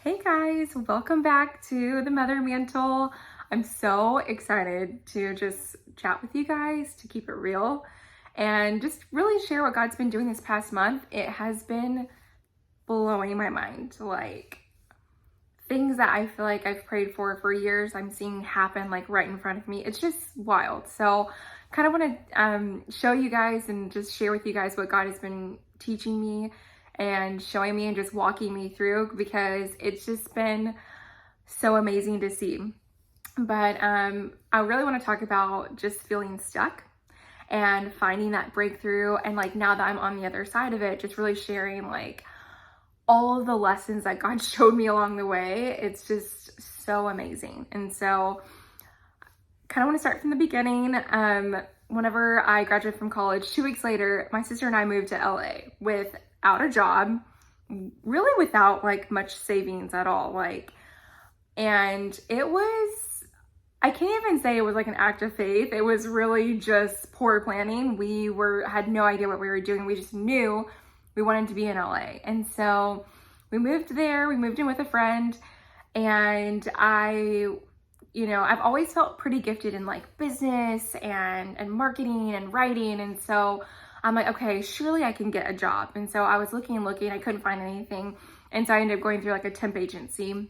Hey guys, welcome back to the Mother Mantle. I'm so excited to just chat with you guys, to keep it real, and just really share what God's been doing this past month. It has been blowing my mind. Like things that I feel like I've prayed for years, I'm seeing happen like right in front of me. It's just wild. So kind of want to show you guys and just share with you guys what God has been teaching me and showing me and just walking me through, because it's just been so amazing to see. But I really want to talk about just feeling stuck and finding that breakthrough, and like now that I'm on the other side of it, just really sharing like all of the lessons that God showed me along the way. It's just so amazing. And so kind of want to start from the beginning. Whenever I graduated from college, 2 weeks later, my sister and I moved to LA without a job, really without like much savings at all. And it was, I can't even say it was like an act of faith. It was really just poor planning. Had no idea what we were doing. We just knew we wanted to be in LA. And so we moved there, we moved in with a friend, and I've always felt pretty gifted in like business and marketing and writing. And so I'm like, okay, surely I can get a job. And so I was looking, I couldn't find anything. And so I ended up going through like a temp agency,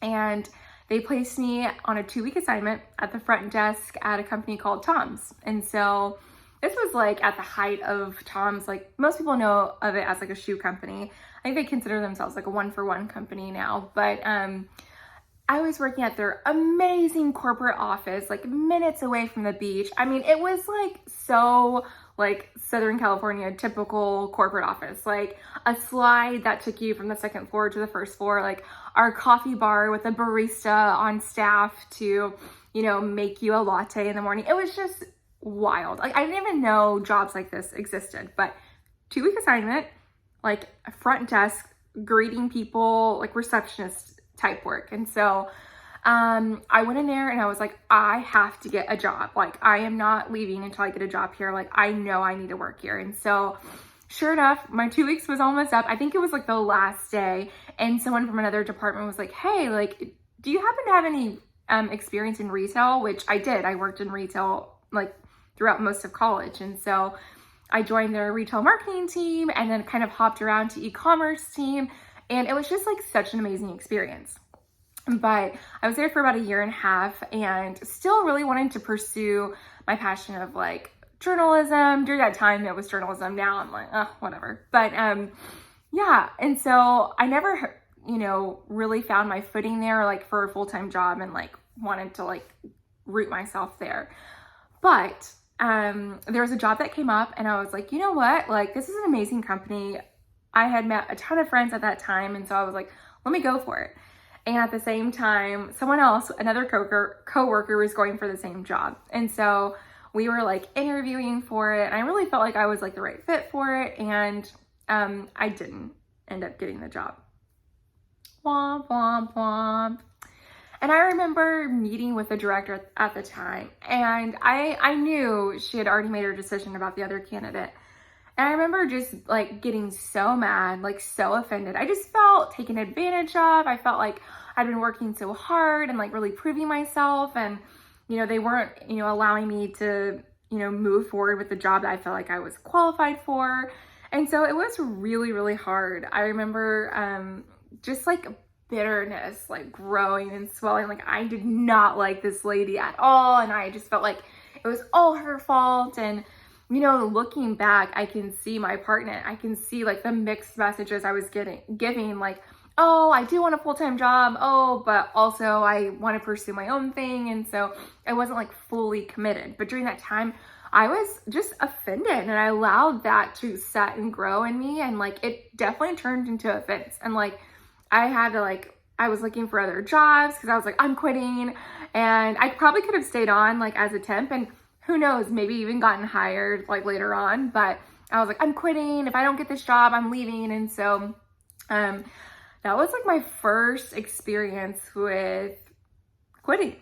and they placed me on a 2-week assignment at the front desk at a company called Tom's. And so this was like at the height of Tom's. Like most people know of it as like a shoe company. I think they consider themselves like a 1-for-1 company now. But I was working at their amazing corporate office, like minutes away from the beach. I mean, it was like so like Southern California, typical corporate office, like a slide that took you from the second floor to the first floor, like our coffee bar with a barista on staff to, make you a latte in the morning. It was just wild. Like I didn't even know jobs like this existed. But 2-week assignment, like a front desk, greeting people, like receptionist type work. And so I went in there and I was like, I have to get a job. Like I am not leaving until I get a job here. Like I know I need to work here. And so sure enough, my 2 weeks was almost up. I think it was like the last day, and someone from another department was like, hey, like, do you happen to have any experience in retail? Which I did. I worked in retail like throughout most of college. And so I joined their retail marketing team and then kind of hopped around to e-commerce team. And it was just like such an amazing experience. But I was there for about 1.5 years and still really wanted to pursue my passion of like journalism. During that time, it was journalism. Now I'm like, oh, whatever. But yeah. And so I never, really found my footing there, like for a full-time job, and like wanted to like root myself there. But there was a job that came up and I was like, you know what? Like this is an amazing company. I had met a ton of friends at that time. And so I was like, let me go for it. And at the same time, someone else, another coworker was going for the same job. And so we were like interviewing for it. And I really felt like I was like the right fit for it. And I didn't end up getting the job. Womp, womp, womp. And I remember meeting with the director at the time. And I knew she had already made her decision about the other candidate. And I remember just like getting so mad, like so offended. I just felt taken advantage of. I felt like I'd been working so hard and like really proving myself. And, they weren't, allowing me to, move forward with the job that I felt like I was qualified for. And so it was really, really hard. I remember just like bitterness, like growing and swelling. Like I did not like this lady at all. And I just felt like it was all her fault. And looking back, I can see my part in it. I can see like the mixed messages I was giving, like, oh, I do want a full-time job. Oh, but also I want to pursue my own thing. And so I wasn't like fully committed. But during that time, I was just offended, and I allowed that to set and grow in me. And like, it definitely turned into offense. And like, I was looking for other jobs because I was like, I'm quitting. And I probably could have stayed on like as a temp, and who knows, maybe even gotten hired like later on. But I was like, I'm quitting. If I don't get this job, I'm leaving. And so that was like my first experience with quitting.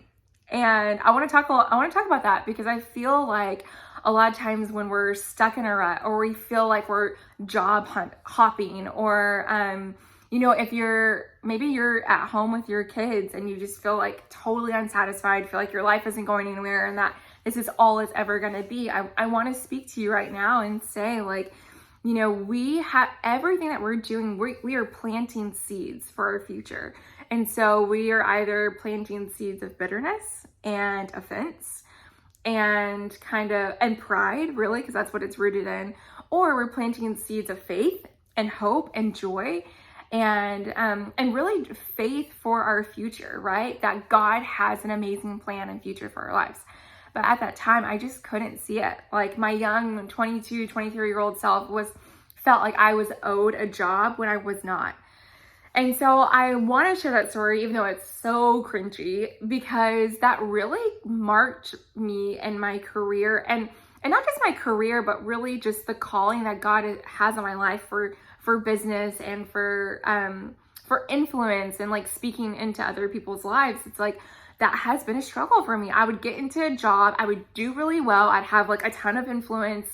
And I want to talk about that because I feel like a lot of times when we're stuck in a rut, or we feel like we're job hopping, or if maybe you're at home with your kids and you just feel like totally unsatisfied, feel like your life isn't going anywhere and that this is all it's ever going to be. I want to speak to you right now and say, like, we have everything that we're doing. We are planting seeds for our future. And so we are either planting seeds of bitterness and offense and and pride, really, because that's what it's rooted in, or we're planting seeds of faith and hope and joy and really faith for our future, right? That God has an amazing plan and future for our lives. But at that time, I just couldn't see it. Like, my young 22, 23-year-old self felt like I was owed a job when I was not. And so I want to share that story, even though it's so cringy, because that really marked me and my career, and not just my career, but really just the calling that God has on my life for business and for influence and like speaking into other people's lives. It's like, that has been a struggle for me. I would get into a job, I would do really well, I'd have like a ton of influence,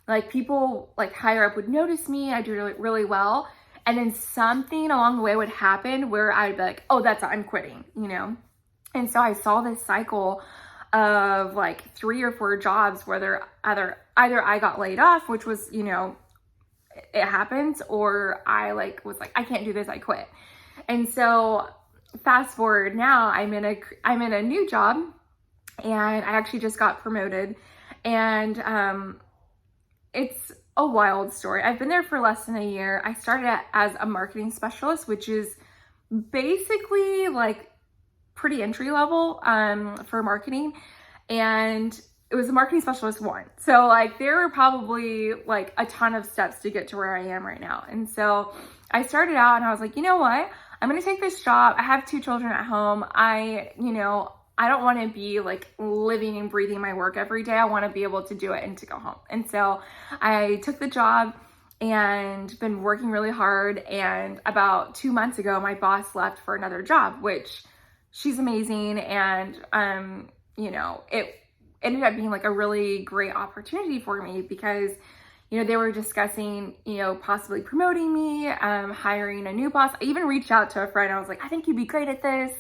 like people like higher up would notice me, I'd do really, really well. And then something along the way would happen where I'd be like, oh, I'm quitting, And so I saw this cycle of like 3 or 4 jobs where either I got laid off, which was, it happens, or I was like, I can't do this, I quit. And so fast forward now, I'm in a new job, and I actually just got promoted, and it's a wild story. I've been there for less than a year. I started as a marketing specialist, which is basically like pretty entry level for marketing, and it was a marketing specialist 1. So like there were probably like a ton of steps to get to where I am right now. And so I started out and I was like, you know what? I'm going to take this job. I have 2 children at home. I don't want to be like living and breathing my work every day. I want to be able to do it and to go home. And so I took the job and been working really hard. And about 2 months ago, my boss left for another job, which she's amazing. And, it ended up being like a really great opportunity for me because they were discussing, possibly promoting me, hiring a new boss. I even reached out to a friend. I was like, I think you'd be great at this.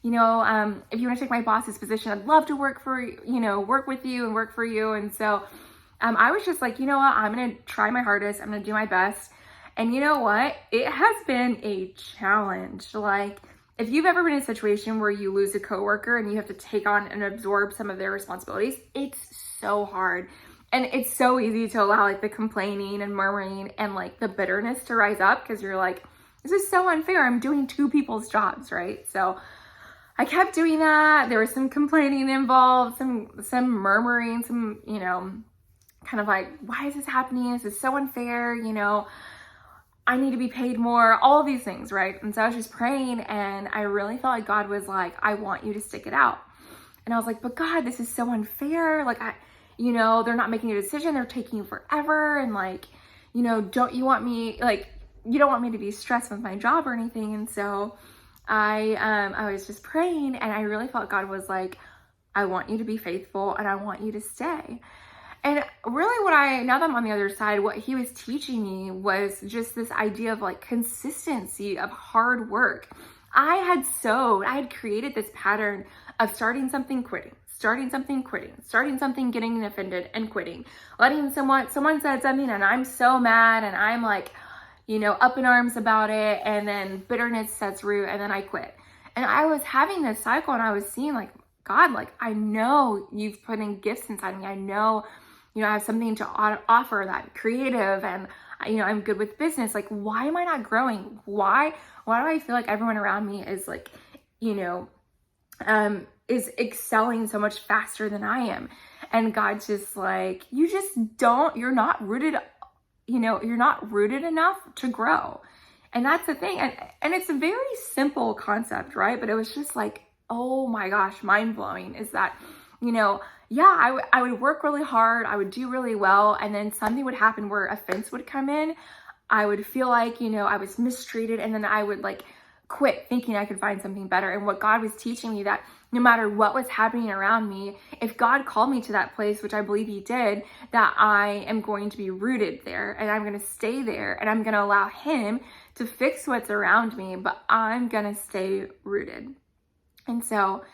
If you want to take my boss's position, I'd love to work with you and work for you. And so I was just like, you know what? I'm going to try my hardest. I'm going to do my best. And you know what? It has been a challenge. Like, if you've ever been in a situation where you lose a coworker and you have to take on and absorb some of their responsibilities, it's so hard. And it's so easy to allow like the complaining and murmuring and like the bitterness to rise up because you're like, this is so unfair. I'm doing 2 people's jobs, right? So I kept doing that. There was some complaining involved, some murmuring, some, kind of like, why is this happening? This is so unfair. I need to be paid more, all of these things, right? And so I was just praying, and I really felt like God was like, I want you to stick it out. And I was like, but God, this is so unfair. Like, they're not making a decision. They're taking forever. And like, don't you want me, like, you don't want me to be stressed with my job or anything. And so I was just praying, and I really felt God was like, I want you to be faithful and I want you to stay. And really now that I'm on the other side, what he was teaching me was just this idea of like consistency of hard work. I had created this pattern of starting something, quitting, starting something, quitting, starting something, getting offended and quitting, letting someone said something and I'm so mad and I'm like, up in arms about it. And then bitterness sets root and then I quit. And I was having this cycle and I was seeing like, God, like, I know you've put in gifts inside of me. I know, I have something to offer that creative and, I'm good with business. Like, why am I not growing? Why do I feel like everyone around me is like, is excelling so much faster than I am? And God's just like, you're not rooted enough to grow. And that's the thing. And it's a very simple concept, right? But it was just like, oh my gosh, mind blowing is that, I would work really hard. I would do really well. And then something would happen where offense would come in. I would feel like, I was mistreated. And then I would like quit thinking I could find something better. And what God was teaching me that no matter what was happening around me, if God called me to that place, which I believe he did, that I am going to be rooted there and I'm going to stay there and I'm going to allow him to fix what's around me, but I'm gonna stay rooted. And so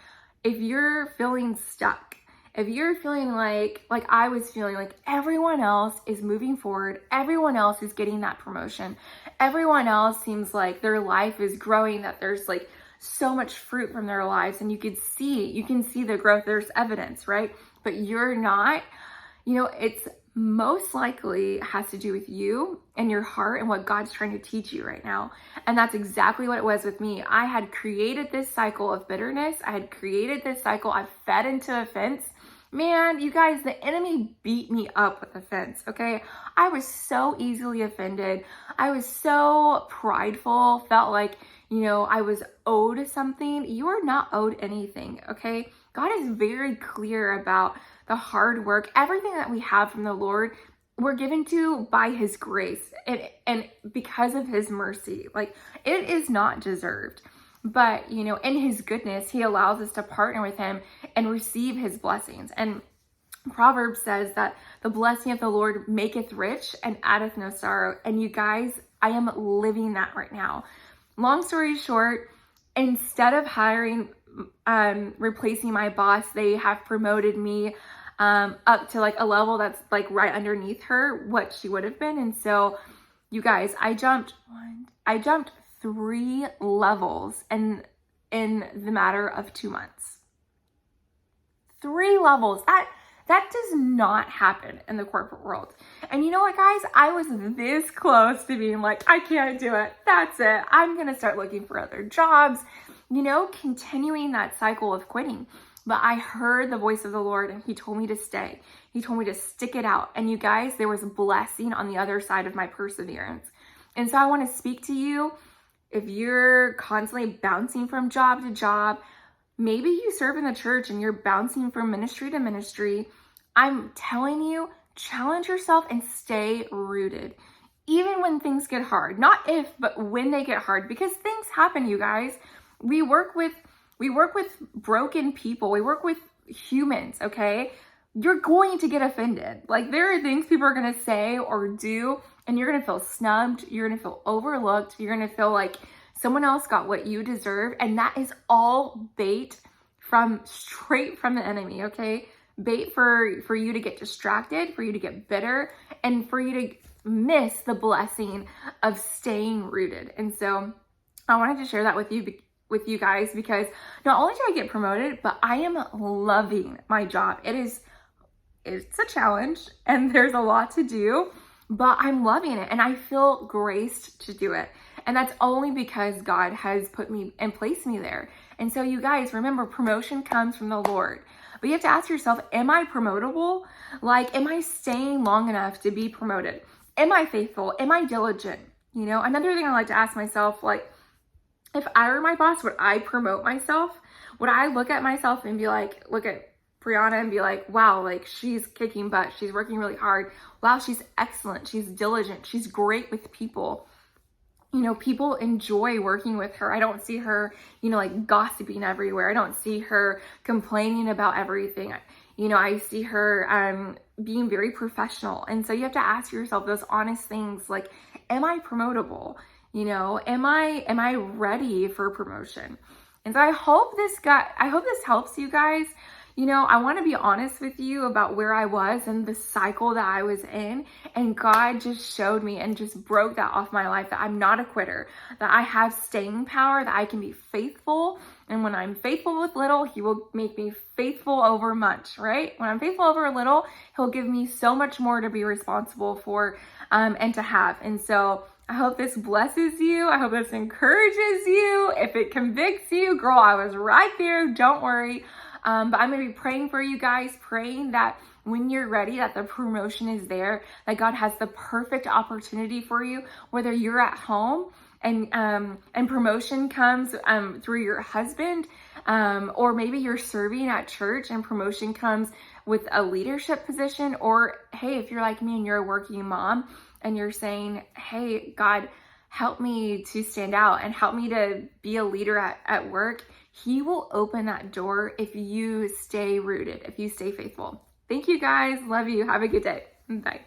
if you're feeling stuck, if you're feeling like I was feeling, like everyone else is moving forward, everyone else is getting that promotion, everyone else seems like their life is growing, that there's like so much fruit from their lives, and you can see the growth, there's evidence, right? But you're not, it's most likely has to do with you and your heart and what God's trying to teach you right now. And that's exactly what it was with me. I had created this cycle of bitterness. I had created this cycle. I fed into offense. Man, you guys, the enemy beat me up with offense, okay? I was so easily offended. I was so prideful, felt like, I was owed something. You are not owed anything, okay? God is very clear about the hard work, everything that we have from the Lord, we're given to by his grace and because of his mercy. Like, it is not deserved. But, in his goodness, he allows us to partner with him and receive his blessings. And Proverbs says that the blessing of the Lord maketh rich and addeth no sorrow. And you guys, I am living that right now. Long story short, instead of replacing my boss, they have promoted me up to like a level that's like right underneath her, what she would have been. And so, you guys, I jumped 3 levels in the matter of 2 months. 3 levels. That does not happen in the corporate world. And you know what, guys? I was this close to being like, I can't do it. That's it. I'm going to start looking for other jobs, continuing that cycle of quitting. But I heard the voice of the Lord, and he told me to stay. He told me to stick it out. And you guys, there was a blessing on the other side of my perseverance. And so I want to speak to you. If you're constantly bouncing from job to job, maybe you serve in the church and you're bouncing from ministry to ministry, I'm telling you, challenge yourself and stay rooted. Even when things get hard, not if, but when they get hard, because things happen, you guys. We work with broken people. We work with humans, okay? You're going to get offended. Like, there are things people are going to say or do, and you're going to feel snubbed. You're going to feel overlooked. You're going to feel like someone else got what you deserve. And that is all bait straight from the enemy, okay? Bait for you to get distracted, for you to get bitter, and for you to miss the blessing of staying rooted. And so I wanted to share that with you guys, because not only do I get promoted, but I am loving my job. It's a challenge and there's a lot to do, but I'm loving it and I feel graced to do it. And that's only because God has put me and placed me there. And so you guys, remember, promotion comes from the Lord. But you have to ask yourself, am I promotable? Like, am I staying long enough to be promoted? Am I faithful? Am I diligent? Another thing I like to ask myself, like, if I were my boss, would I promote myself? Would I look at myself and be like, look at Brianna and be like, wow, like, she's kicking butt. She's working really hard. Wow, she's excellent. She's diligent. She's great with people. People enjoy working with her. I don't see her, like, gossiping everywhere. I don't see her complaining about everything. I see her being very professional. And so you have to ask yourself those honest things, like, am I promotable? Am I ready for promotion? And so I hope this helps you guys. I want to be honest with you about where I was and the cycle that I was in. And God just showed me and just broke that off my life, that I'm not a quitter, that I have staying power, that I can be faithful. And when I'm faithful with little, he will make me faithful over much, right? When I'm faithful over little, he'll give me so much more to be responsible for and to have. And so I hope this blesses you. I hope this encourages you. If it convicts you, girl, I was right there. Don't worry. But I'm going to be praying for you guys, praying that when you're ready, that the promotion is there, that God has the perfect opportunity for you, whether you're at home and promotion comes through your husband, or maybe you're serving at church and promotion comes with a leadership position, or hey, if you're like me and you're a working mom and you're saying, hey, God, help me to stand out and help me to be a leader at work. He will open that door if you stay rooted, if you stay faithful. Thank you guys. Love you. Have a good day. Bye.